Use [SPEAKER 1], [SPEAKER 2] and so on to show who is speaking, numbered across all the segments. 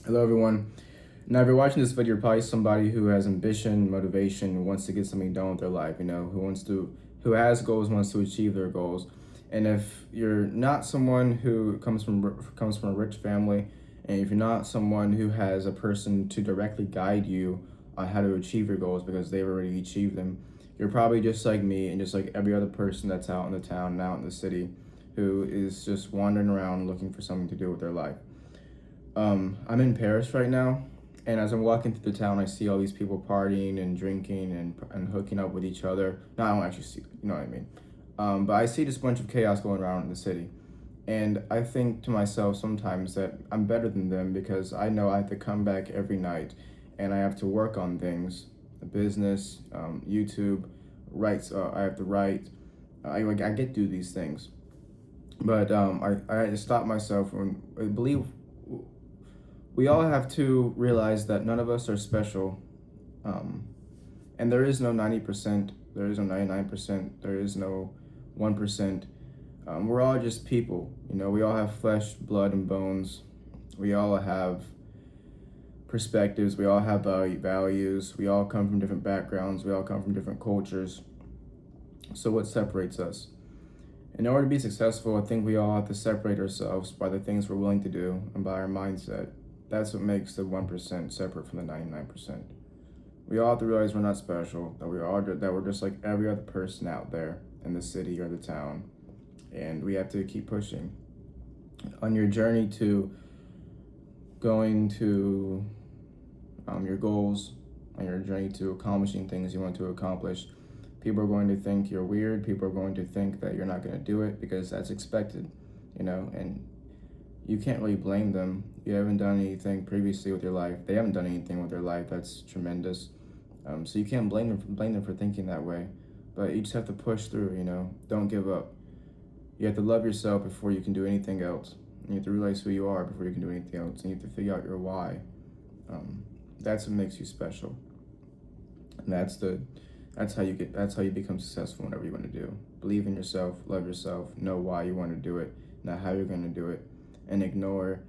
[SPEAKER 1] Hello, everyone. Now, if you're watching this video, you're probably somebody who has ambition, motivation, who wants to get something done with their life. Who has goals, wants to achieve their goals. And if you're not someone who comes from a rich family, and if you're not someone who has a person to directly guide you on how to achieve your goals because they've already achieved them, you're probably just like me and just like every other person that's out in the town and out in the city, who is just wandering around looking for something to do with their life. I'm in Paris right now, and as I'm walking through the town, I see all these people partying and drinking and hooking up with each other. No, I don't actually see, you know what I mean. But I see just a bunch of chaos going around in the city. And I think to myself sometimes that I'm better than them because I know I have to come back every night and I have to work on things, business, YouTube, writes. I have to write. I get to do these things. But I had to stop myself when I believe we all have to realize that none of us are special. Um, and there is no 90%, there is no 99%, there is no 1%. We're all just people. We all have flesh, blood, and bones. We all have perspectives. We all have values. We all come from different backgrounds. We all come from different cultures. So, what separates us? In order to be successful, I think we all have to separate ourselves by the things we're willing to do and by our mindset. That's what makes the 1% separate from the 99%. We all have to realize we're not special, that we're just like every other person out there in the city or the town, and we have to keep pushing. On your journey to going to your goals, on your journey to accomplishing things you want to accomplish, people are going to think you're weird. People are going to think that you're not going to do it because that's expected, and you can't really blame them. You haven't done anything previously with your life. They haven't done anything with their life that's tremendous. So you can't blame them for thinking that way. But you just have to push through. Don't give up. You have to love yourself before you can do anything else. You have to realize who you are before you can do anything else, and you have to figure out your why. That's what makes you special, and that's how you become successful in whatever you want to do. Believe in yourself, love yourself, know why you want to do it, not how you're going to do it, and ignore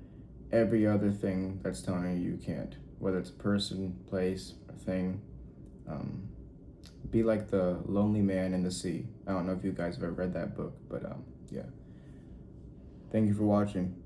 [SPEAKER 1] every other thing that's telling you can't, whether it's a person, place, a thing. Be like the lonely man in the sea. I don't know if you guys have ever read that book, but yeah. Thank you for watching.